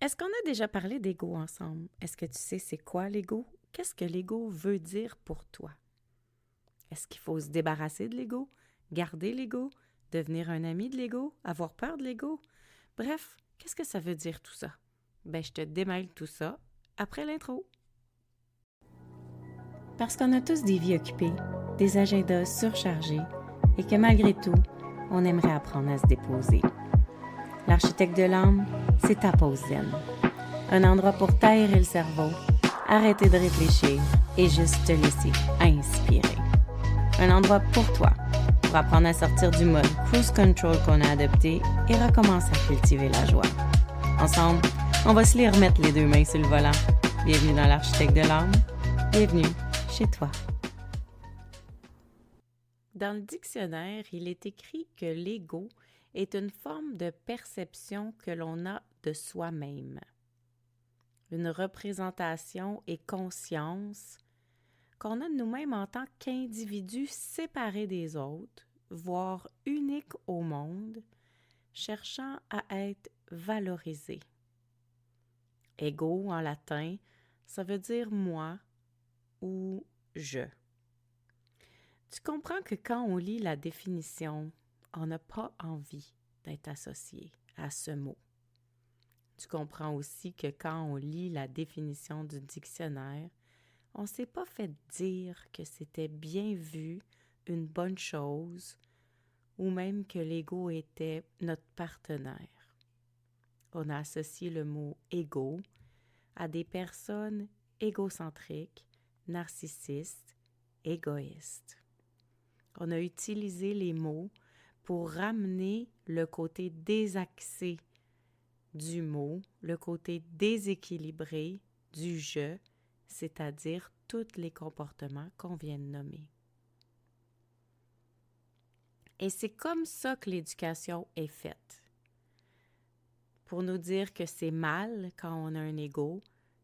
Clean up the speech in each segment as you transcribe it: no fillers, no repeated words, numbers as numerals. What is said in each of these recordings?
Est-ce qu'on a déjà parlé d'ego ensemble? Est-ce que tu sais c'est quoi l'ego? Qu'est-ce que l'ego veut dire pour toi? Est-ce qu'il faut se débarrasser de l'ego? Garder l'ego? Devenir un ami de l'ego? Avoir peur de l'ego? Bref, qu'est-ce que ça veut dire tout ça? Ben, je te démêle tout ça après l'intro. Parce qu'on a tous des vies occupées, des agendas surchargés et que malgré tout, on aimerait apprendre à se déposer. L'architecte de l'âme, c'est ta pause zen. Un endroit pour t'aérer le cerveau, arrêter de réfléchir et juste te laisser inspirer. Un endroit pour toi, pour apprendre à sortir du mode cruise control qu'on a adopté et recommencer à cultiver la joie. Ensemble, on va se les remettre les deux mains sur le volant. Bienvenue dans l'architecte de l'âme. Bienvenue chez toi. Dans le dictionnaire, il est écrit que l'ego est une forme de perception que l'on a de soi-même. Une représentation et conscience qu'on a de nous-mêmes en tant qu'individus séparés des autres, voire uniques au monde, cherchant à être valorisés. Ego en latin, ça veut dire moi ou je. Tu comprends que quand on lit la définition, on n'a pas envie d'être associé à ce mot. Tu comprends aussi que quand on lit la définition du dictionnaire, on ne s'est pas fait dire que c'était bien vu, une bonne chose, ou même que l'ego était notre partenaire. On a associé le mot « égo » à des personnes égocentriques, narcissistes, égoïstes. On a utilisé les mots pour ramener le côté désaxé du mot, le côté déséquilibré du « je », c'est-à-dire tous les comportements qu'on vient de nommer. Et c'est comme ça que l'éducation est faite. Pour nous dire que c'est mal quand on a un ego,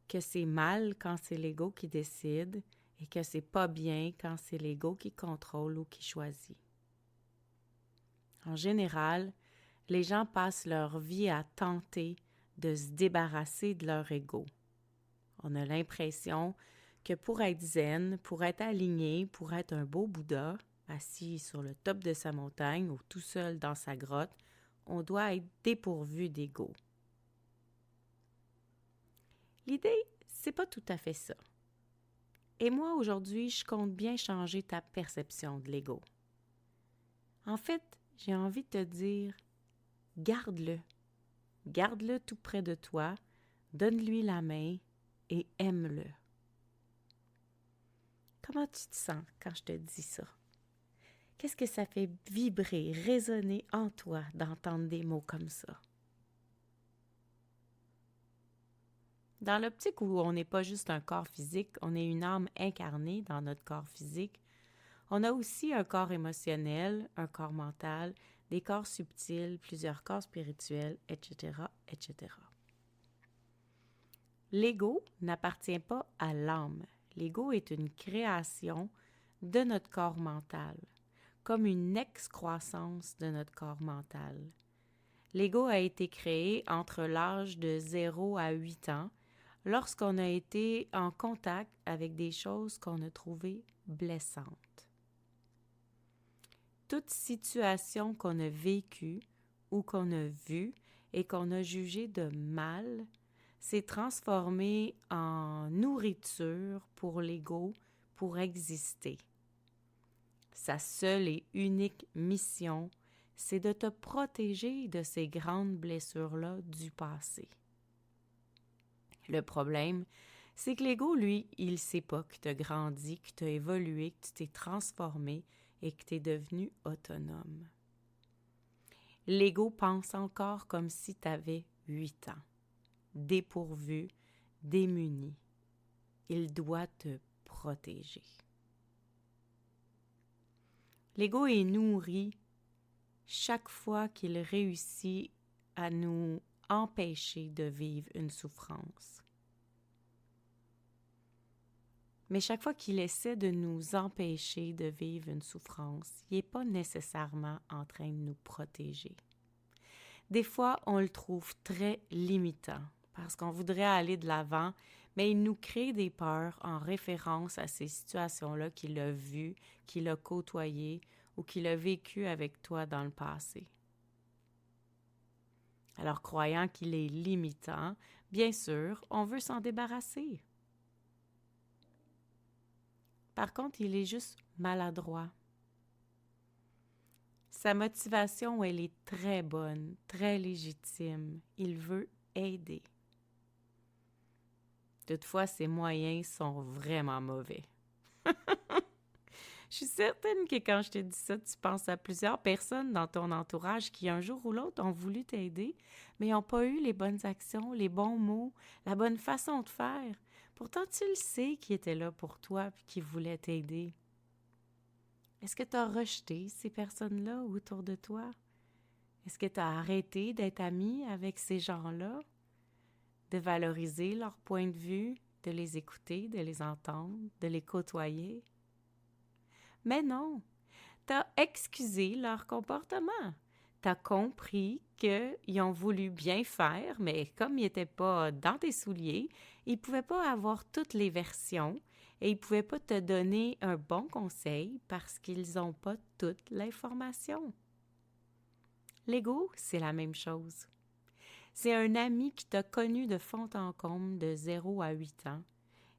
que c'est mal quand c'est l'ego qui décide et que c'est pas bien quand c'est l'ego qui contrôle ou qui choisit. En général, les gens passent leur vie à tenter de se débarrasser de leur ego. On a l'impression que pour être zen, pour être aligné, pour être un beau Bouddha, assis sur le top de sa montagne ou tout seul dans sa grotte, on doit être dépourvu d'ego. L'idée, c'est pas tout à fait ça. Et moi, aujourd'hui, je compte bien changer ta perception de l'ego. En fait, j'ai envie de te dire, garde-le. Garde-le tout près de toi, donne-lui la main et aime-le. Comment tu te sens quand je te dis ça? Qu'est-ce que ça fait vibrer, résonner en toi d'entendre des mots comme ça? Dans l'optique où on n'est pas juste un corps physique, on est une âme incarnée dans notre corps physique, on a aussi un corps émotionnel, un corps mental, des corps subtils, plusieurs corps spirituels, etc., etc. L'ego n'appartient pas à l'âme. L'ego est une création de notre corps mental, comme une excroissance de notre corps mental. L'ego a été créé entre l'âge de 0 à 8 ans, lorsqu'on a été en contact avec des choses qu'on a trouvées blessantes. Toute situation qu'on a vécue ou qu'on a vue et qu'on a jugée de mal s'est transformée en nourriture pour l'ego pour exister. Sa seule et unique mission, c'est de te protéger de ces grandes blessures-là du passé. Le problème, c'est que l'ego, lui, il ne sait pas que tu as grandi, que tu as évolué, que tu t'es transformé et que tu es devenu autonome. L'ego pense encore comme si tu avais 8 ans, dépourvu, démuni. Il doit te protéger. L'ego est nourri chaque fois qu'il réussit à nous empêcher de vivre une souffrance. Mais chaque fois qu'il essaie de nous empêcher de vivre une souffrance, il n'est pas nécessairement en train de nous protéger. Des fois, on le trouve très limitant parce qu'on voudrait aller de l'avant, mais il nous crée des peurs en référence à ces situations-là qu'il a vues, qu'il a côtoyées ou qu'il a vécues avec toi dans le passé. Alors, croyant qu'il est limitant, bien sûr, on veut s'en débarrasser. Par contre, il est juste maladroit. Sa motivation, elle est très bonne, très légitime. Il veut aider. Toutefois, ses moyens sont vraiment mauvais. Je suis certaine que quand je te dis ça, tu penses à plusieurs personnes dans ton entourage qui, un jour ou l'autre, ont voulu t'aider, mais n'ont pas eu les bonnes actions, les bons mots, la bonne façon de faire. Pourtant, tu le sais qui était là pour toi et qui voulait t'aider. Est-ce que tu as rejeté ces personnes-là autour de toi? Est-ce que tu as arrêté d'être ami avec ces gens-là? De valoriser leur point de vue, de les écouter, de les entendre, de les côtoyer? Mais non, tu as excusé leur comportement. Tu as compris qu'ils ont voulu bien faire, mais comme ils n'étaient pas dans tes souliers, ils ne pouvaient pas avoir toutes les versions et ils ne pouvaient pas te donner un bon conseil parce qu'ils n'ont pas toute l'information. L'ego, c'est la même chose. C'est un ami qui t'a connu de fond en comble de 0 à 8 ans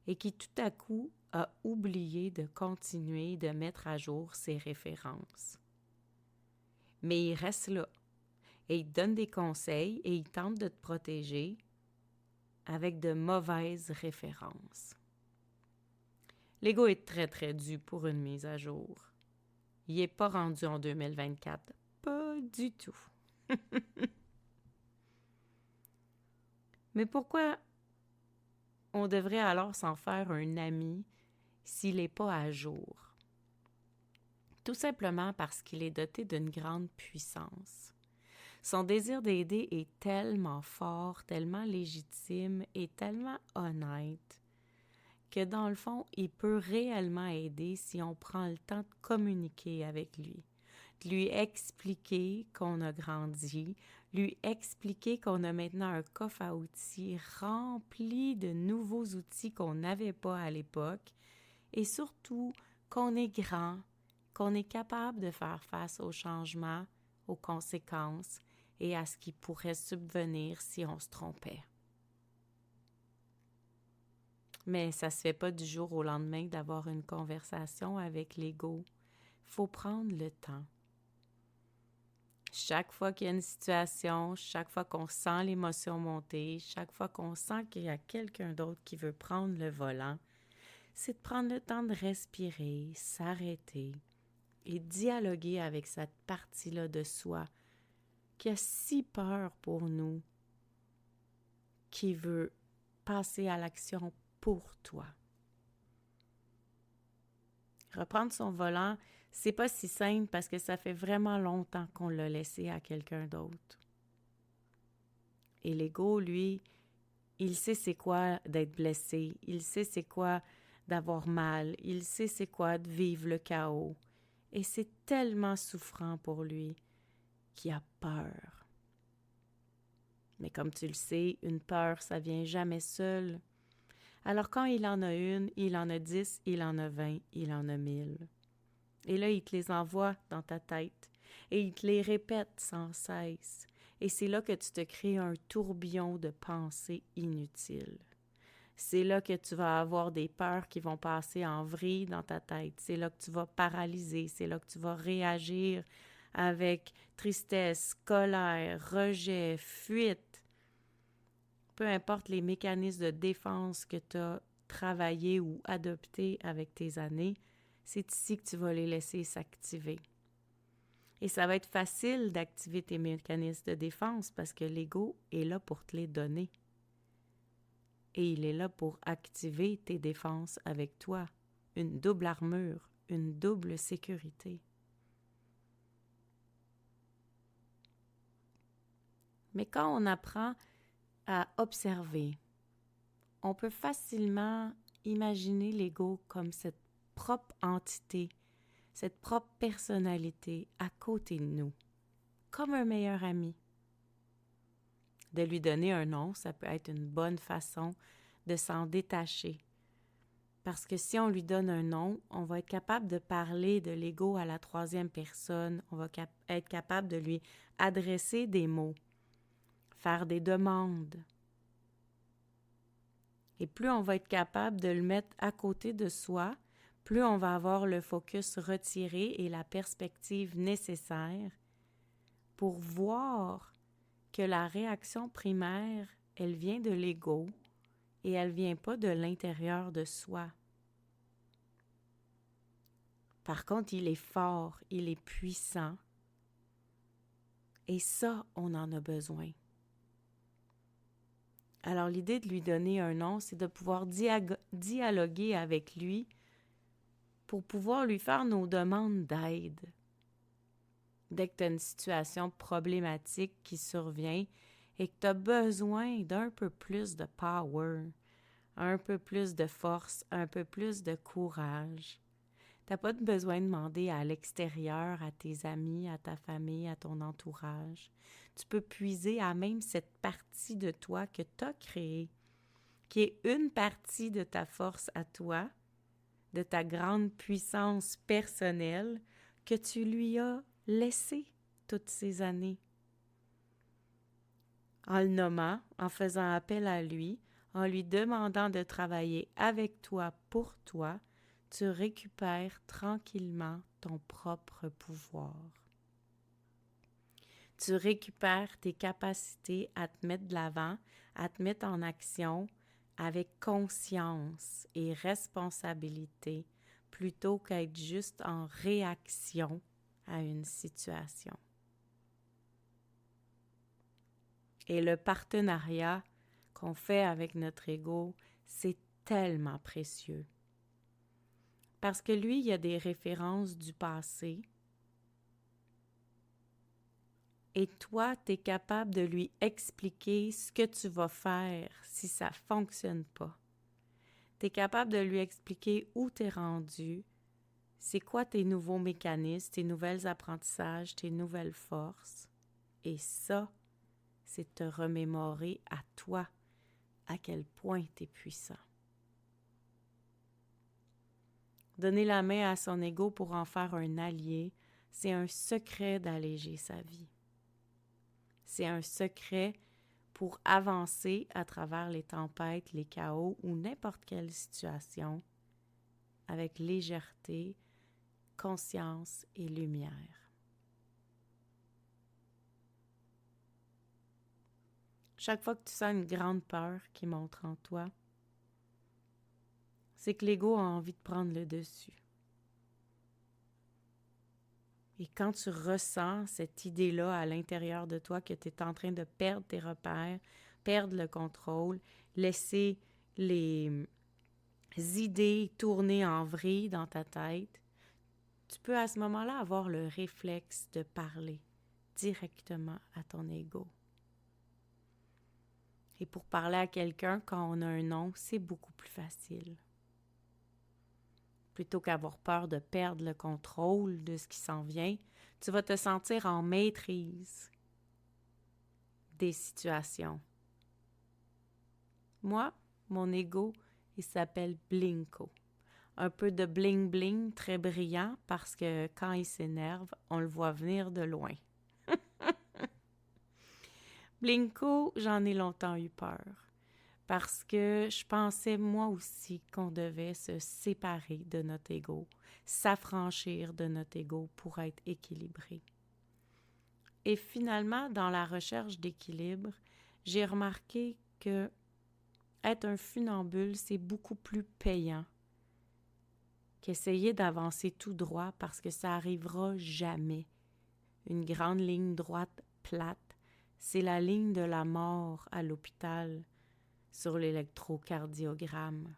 et qui tout à coup a oublié de continuer de mettre à jour ses références. Mais il reste là et il te donne des conseils et il tente de te protéger avec de mauvaises références. L'ego est très très dû pour une mise à jour. Il n'est pas rendu en 2024. Pas du tout. Mais pourquoi on devrait alors s'en faire un ami s'il n'est pas à jour? Tout simplement parce qu'il est doté d'une grande puissance. Son désir d'aider est tellement fort, tellement légitime et tellement honnête que dans le fond, il peut réellement aider si on prend le temps de communiquer avec lui, de lui expliquer qu'on a grandi, lui expliquer qu'on a maintenant un coffre à outils rempli de nouveaux outils qu'on n'avait pas à l'époque et surtout qu'on est grand, qu'on est capable de faire face aux changements, aux conséquences et à ce qui pourrait subvenir si on se trompait. Mais ça se fait pas du jour au lendemain d'avoir une conversation avec l'ego. Il faut prendre le temps. Chaque fois qu'il y a une situation, chaque fois qu'on sent l'émotion monter, chaque fois qu'on sent qu'il y a quelqu'un d'autre qui veut prendre le volant, c'est de prendre le temps de respirer, s'arrêter et dialoguer avec cette partie-là de soi qui a si peur pour nous, qui veut passer à l'action pour toi. Reprendre son volant, c'est pas si simple parce que ça fait vraiment longtemps qu'on l'a laissé à quelqu'un d'autre. Et l'ego, lui, il sait c'est quoi d'être blessé, il sait c'est quoi d'avoir mal, il sait c'est quoi de vivre le chaos. Et c'est tellement souffrant pour lui qu'il a peur. Mais comme tu le sais, une peur, ça vient jamais seul. Alors quand il en a une, il en a 10, il en a 20, il en a 1000. Et là, il te les envoie dans ta tête et il te les répète sans cesse. Et c'est là que tu te crées un tourbillon de pensées inutiles. C'est là que tu vas avoir des peurs qui vont passer en vrille dans ta tête. C'est là que tu vas paralyser. C'est là que tu vas réagir avec tristesse, colère, rejet, fuite. Peu importe les mécanismes de défense que tu as travaillés ou adoptés avec tes années, c'est ici que tu vas les laisser s'activer. Et ça va être facile d'activer tes mécanismes de défense parce que l'ego est là pour te les donner. Et il est là pour activer tes défenses avec toi. Une double armure, une double sécurité. Mais quand on apprend à observer, on peut facilement imaginer l'ego comme cette propre entité, cette propre personnalité à côté de nous, comme un meilleur ami. De lui donner un nom, ça peut être une bonne façon de s'en détacher. Parce que si on lui donne un nom, on va être capable de parler de l'ego à la troisième personne. On va être capable de lui adresser des mots, faire des demandes. Et plus on va être capable de le mettre à côté de soi, plus on va avoir le focus retiré et la perspective nécessaire pour voir que la réaction primaire, elle vient de l'ego et elle vient pas de l'intérieur de soi. Par contre, il est fort, il est puissant et ça, on en a besoin. Alors l'idée de lui donner un nom, c'est de pouvoir dialoguer avec lui pour pouvoir lui faire nos demandes d'aide. Dès que tu as une situation problématique qui survient et que tu as besoin d'un peu plus de power, un peu plus de force, un peu plus de courage, tu n'as pas besoin de demander à l'extérieur, à tes amis, à ta famille, à ton entourage. Tu peux puiser à même cette partie de toi que tu as créée, qui est une partie de ta force à toi, de ta grande puissance personnelle que tu lui as laissée toutes ces années. En le nommant, en faisant appel à lui, en lui demandant de travailler avec toi pour toi, tu récupères tranquillement ton propre pouvoir. Tu récupères tes capacités à te mettre de l'avant, à te mettre en action avec conscience et responsabilité plutôt qu'être juste en réaction à une situation. Et le partenariat qu'on fait avec notre ego, c'est tellement précieux. Parce que lui, il y a des références du passé. Et toi, tu es capable de lui expliquer ce que tu vas faire si ça ne fonctionne pas. Tu es capable de lui expliquer où tu es rendu, c'est quoi tes nouveaux mécanismes, tes nouveaux apprentissages, tes nouvelles forces. Et ça, c'est te remémorer à toi à quel point tu es puissant. Donner la main à son ego pour en faire un allié, c'est un secret d'alléger sa vie. C'est un secret pour avancer à travers les tempêtes, les chaos ou n'importe quelle situation avec légèreté, conscience et lumière. Chaque fois que tu sens une grande peur qui monte en toi, c'est que l'ego a envie de prendre le dessus. Et quand tu ressens cette idée-là à l'intérieur de toi que tu es en train de perdre tes repères, perdre le contrôle, laisser les idées tourner en vrille dans ta tête, tu peux à ce moment-là avoir le réflexe de parler directement à ton ego. Et pour parler à quelqu'un, quand on a un nom, c'est beaucoup plus facile. Plutôt qu'avoir peur de perdre le contrôle de ce qui s'en vient, tu vas te sentir en maîtrise des situations. Moi, mon ego, il s'appelle Blinko. Un peu de bling-bling, très brillant, parce que quand il s'énerve, on le voit venir de loin. Blinko, j'en ai longtemps eu peur. Parce que je pensais moi aussi qu'on devait se séparer de notre ego, s'affranchir de notre ego pour être équilibré. Et finalement, dans la recherche d'équilibre, j'ai remarqué que être un funambule, c'est beaucoup plus payant qu'essayer d'avancer tout droit parce que ça arrivera jamais. Une grande ligne droite plate, c'est la ligne de la mort à l'hôpital sur l'électrocardiogramme.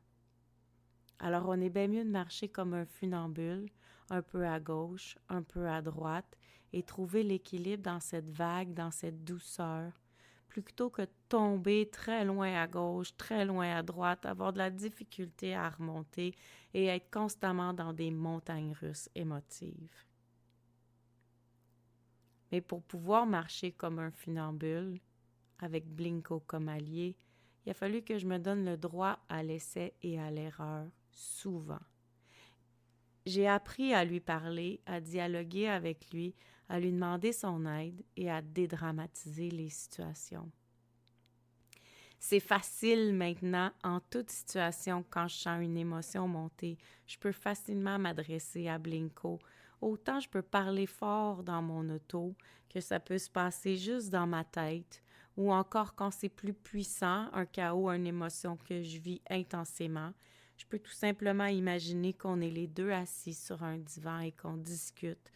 Alors on est bien mieux de marcher comme un funambule, un peu à gauche, un peu à droite, et trouver l'équilibre dans cette vague, dans cette douceur, plutôt que de tomber très loin à gauche, très loin à droite, avoir de la difficulté à remonter et être constamment dans des montagnes russes émotives. Mais pour pouvoir marcher comme un funambule, avec Blinko comme allié, il a fallu que je me donne le droit à l'essai et à l'erreur, souvent. J'ai appris à lui parler, à dialoguer avec lui, à lui demander son aide et à dédramatiser les situations. C'est facile maintenant, en toute situation, quand je sens une émotion monter. Je peux facilement m'adresser à Blinko. Autant je peux parler fort dans mon auto que ça peut se passer juste dans ma tête, ou encore quand c'est plus puissant, un chaos, une émotion que je vis intensément. Je peux tout simplement imaginer qu'on est les deux assis sur un divan et qu'on discute.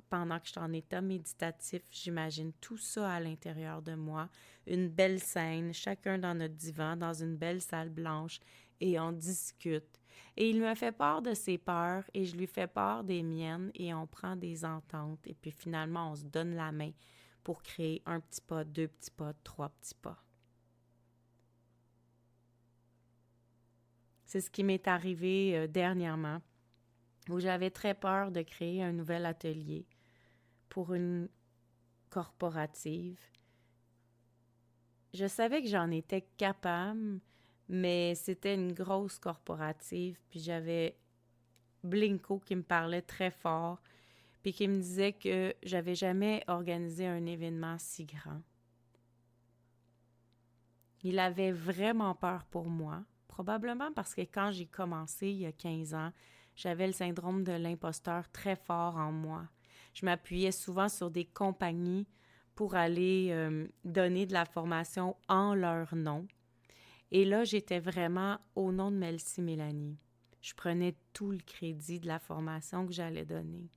Pendant que je suis en état méditatif, j'imagine tout ça à l'intérieur de moi, une belle scène, chacun dans notre divan, dans une belle salle blanche, et on discute. Et il me fait part de ses peurs et je lui fais part des miennes et on prend des ententes et puis finalement on se donne la main pour créer un petit pas, deux petits pas, trois petits pas. C'est ce qui m'est arrivé dernièrement, où j'avais très peur de créer un nouvel atelier pour une corporative. Je savais que j'en étais capable, mais c'était une grosse corporative, puis j'avais Blinko qui me parlait très fort, puis qui me disait que j'avais jamais organisé un événement si grand. Il avait vraiment peur pour moi, probablement parce que quand j'ai commencé il y a 15 ans, j'avais le syndrome de l'imposteur très fort en moi. Je m'appuyais souvent sur des compagnies pour aller donner de la formation en leur nom. Et là, j'étais vraiment au nom de Melcy Mélanie. Je prenais tout le crédit de la formation que j'allais donner.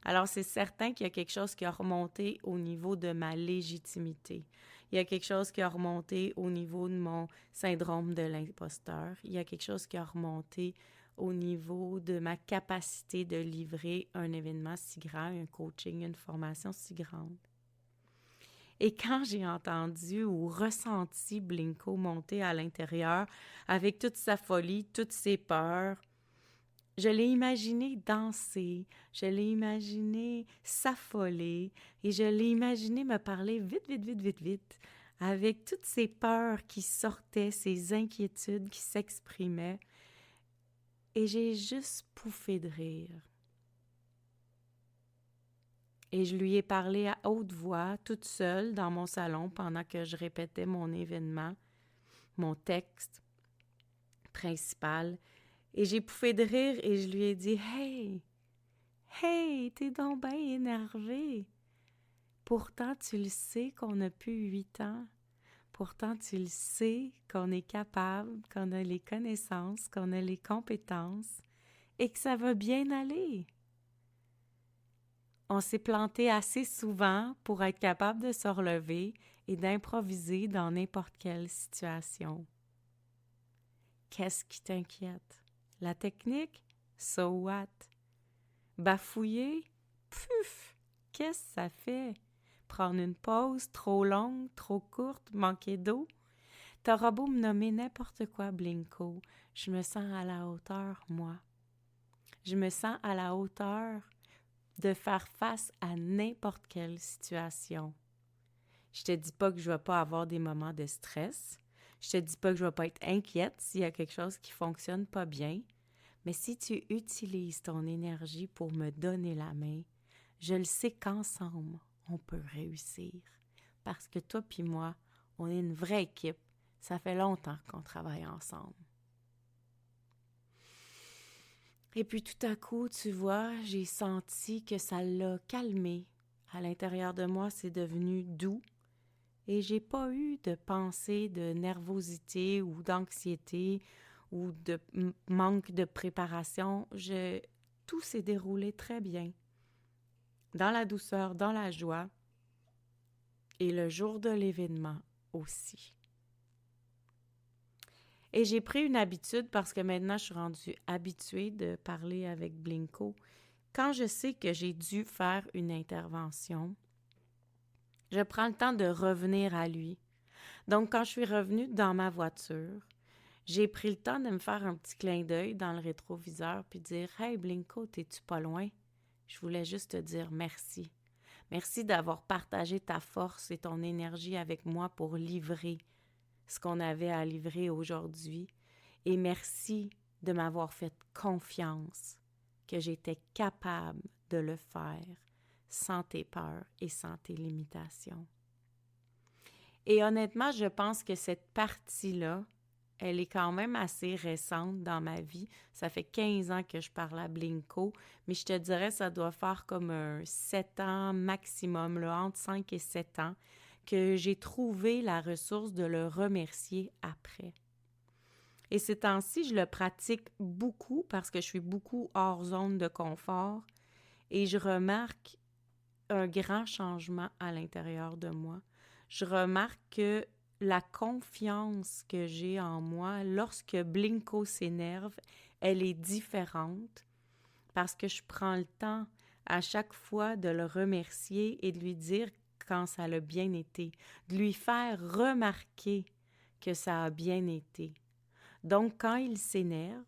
Alors, c'est certain qu'il y a quelque chose qui a remonté au niveau de ma légitimité. Il y a quelque chose qui a remonté au niveau de mon syndrome de l'imposteur. Il y a quelque chose qui a remonté au niveau de ma capacité de livrer un événement si grand, un coaching, une formation si grande. Et quand j'ai entendu ou ressenti Blinko monter à l'intérieur avec toute sa folie, toutes ses peurs, je l'ai imaginé danser, je l'ai imaginé s'affoler et je l'ai imaginé me parler vite, vite, vite, vite, vite, avec toutes ces peurs qui sortaient, ces inquiétudes qui s'exprimaient. Et j'ai juste pouffé de rire. Et je lui ai parlé à haute voix, toute seule, dans mon salon, pendant que je répétais mon événement, mon texte principal. Et j'ai pouffé de rire et je lui ai dit « Hey, hey, t'es donc bien énervé. Pourtant, tu le sais qu'on a plus 8 ans. Pourtant, tu le sais qu'on est capable, qu'on a les connaissances, qu'on a les compétences et que ça va bien aller. » On s'est planté assez souvent pour être capable de se relever et d'improviser dans n'importe quelle situation. Qu'est-ce qui t'inquiète? La technique? So what? Bafouiller? Puf! Qu'est-ce que ça fait? Prendre une pause trop longue, trop courte, manquer d'eau? T'auras beau me nommer n'importe quoi, Blinko, je me sens à la hauteur, moi. Je me sens à la hauteur de faire face à n'importe quelle situation. Je te dis pas que je vais pas avoir des moments de stress. Je te dis pas que je vais pas être inquiète s'il y a quelque chose qui fonctionne pas bien. Mais si tu utilises ton énergie pour me donner la main, je le sais qu'ensemble, on peut réussir. Parce que toi puis moi, on est une vraie équipe. Ça fait longtemps qu'on travaille ensemble. Et puis tout à coup, tu vois, j'ai senti que ça l'a calmé. À l'intérieur de moi, c'est devenu doux. Et j'ai pas eu de pensée de nervosité ou d'anxiété ou de manque de préparation. Tout s'est déroulé très bien. Dans la douceur, dans la joie. Et le jour de l'événement aussi. Et j'ai pris une habitude parce que maintenant, je suis rendue habituée de parler avec Blinko. Quand je sais que j'ai dû faire une intervention, je prends le temps de revenir à lui. Donc, quand je suis revenue dans ma voiture, j'ai pris le temps de me faire un petit clin d'œil dans le rétroviseur puis dire « Hey Blinko, t'es-tu pas loin? Je voulais juste te dire merci. » Merci d'avoir partagé ta force et ton énergie avec moi pour livrer ce qu'on avait à livrer aujourd'hui. Et merci de m'avoir fait confiance que j'étais capable de le faire sans tes peurs et sans tes limitations. Et honnêtement, je pense que cette partie-là, elle est quand même assez récente dans ma vie. Ça fait 15 ans que je parle à Blinko, mais je te dirais ça doit faire comme 7 ans maximum, là, entre 5 et 7 ans, que j'ai trouvé la ressource de le remercier après. Et ces temps-ci, je le pratique beaucoup parce que je suis beaucoup hors zone de confort et je remarque un grand changement à l'intérieur de moi. Je remarque que la confiance que j'ai en moi, lorsque Blinko s'énerve, elle est différente parce que je prends le temps à chaque fois de le remercier et de lui dire quand ça a bien été, de lui faire remarquer que ça a bien été. Donc, quand il s'énerve,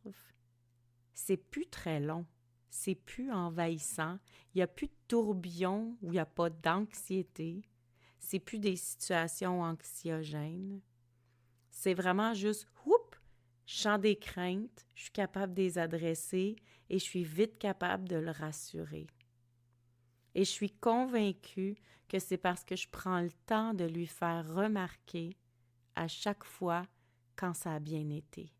c'est plus très long, c'est plus envahissant, il n'y a plus de tourbillon où il n'y a pas d'anxiété, c'est plus des situations anxiogènes. C'est vraiment juste, je sens des craintes, je suis capable de les adresser et je suis vite capable de le rassurer. Et je suis convaincue que c'est parce que je prends le temps de lui faire remarquer à chaque fois quand ça a bien été.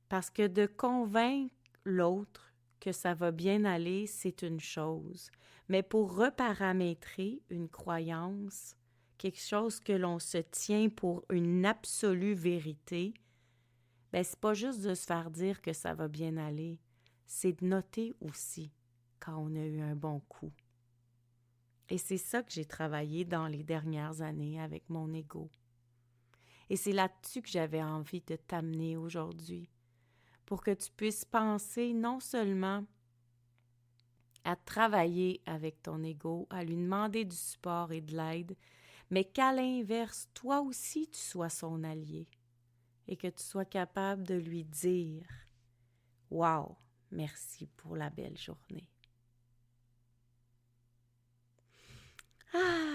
Parce que de convaincre l'autre que ça va bien aller, c'est une chose. Mais pour reparamétrer une croyance, quelque chose que l'on se tient pour une absolue vérité, c'est pas juste de se faire dire que ça va bien aller, c'est de noter aussi quand on a eu un bon coup. Et c'est ça que j'ai travaillé dans les dernières années avec mon ego. Et c'est là-dessus que j'avais envie de t'amener aujourd'hui, pour que tu puisses penser non seulement à travailler avec ton ego, à lui demander du support et de l'aide, mais qu'à l'inverse, toi aussi, tu sois son allié et que tu sois capable de lui dire « Wow, merci pour la belle journée ».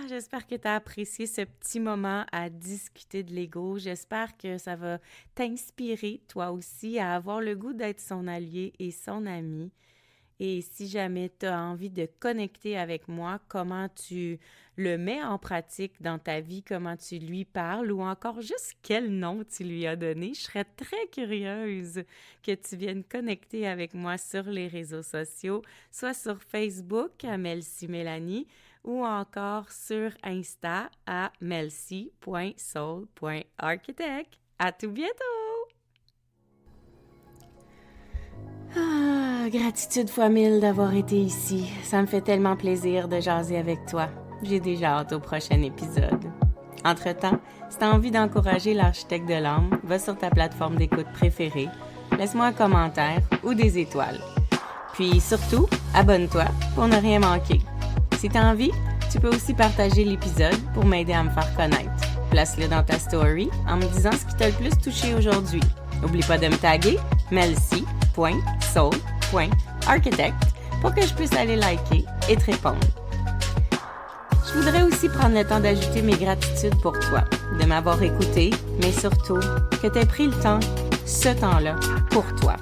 J'espère que tu as apprécié ce petit moment à discuter de l'ego. J'espère que ça va t'inspirer, toi aussi, à avoir le goût d'être son allié et son ami. Et si jamais tu as envie de connecter avec moi, comment tu le mets en pratique dans ta vie, comment tu lui parles ou encore juste quel nom tu lui as donné, je serais très curieuse que tu viennes connecter avec moi sur les réseaux sociaux, soit sur Facebook à Melcy Mélanie ou encore sur Insta à melcy.soul.architect. À tout bientôt! Gratitude fois 1000 d'avoir été ici. Ça me fait tellement plaisir de jaser avec toi. J'ai déjà hâte au prochain épisode. Entre-temps, si tu as envie d'encourager l'architecte de l'âme, va sur ta plateforme d'écoute préférée, laisse-moi un commentaire ou des étoiles. Puis surtout, abonne-toi pour ne rien manquer. Si tu as envie, tu peux aussi partager l'épisode pour m'aider à me faire connaître. Place-le dans ta story en me disant ce qui t'a le plus touché aujourd'hui. N'oublie pas de me taguer melcy.soul.architect pour que je puisse aller liker et te répondre. Je voudrais aussi prendre le temps d'ajouter mes gratitudes pour toi, de m'avoir écouté, mais surtout que tu aies pris le temps, ce temps-là, pour toi.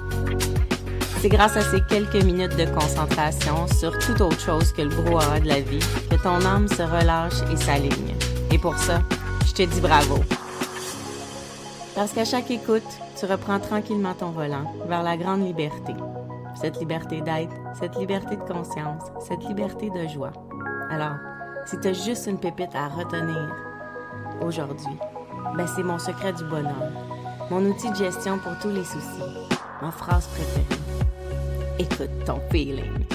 C'est grâce à ces quelques minutes de concentration sur toute autre chose que le brouhaha de la vie que ton âme se relâche et s'aligne. Et pour ça, je te dis bravo. Parce qu'à chaque écoute, tu reprends tranquillement ton volant vers la grande liberté. Cette liberté d'être, cette liberté de conscience, cette liberté de joie. Alors, si tu as juste une pépite à retenir aujourd'hui, c'est mon secret du bonheur, mon outil de gestion pour tous les soucis, ma phrase préférée. Écoute ton feeling.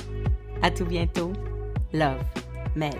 À tout bientôt. Love, Mel.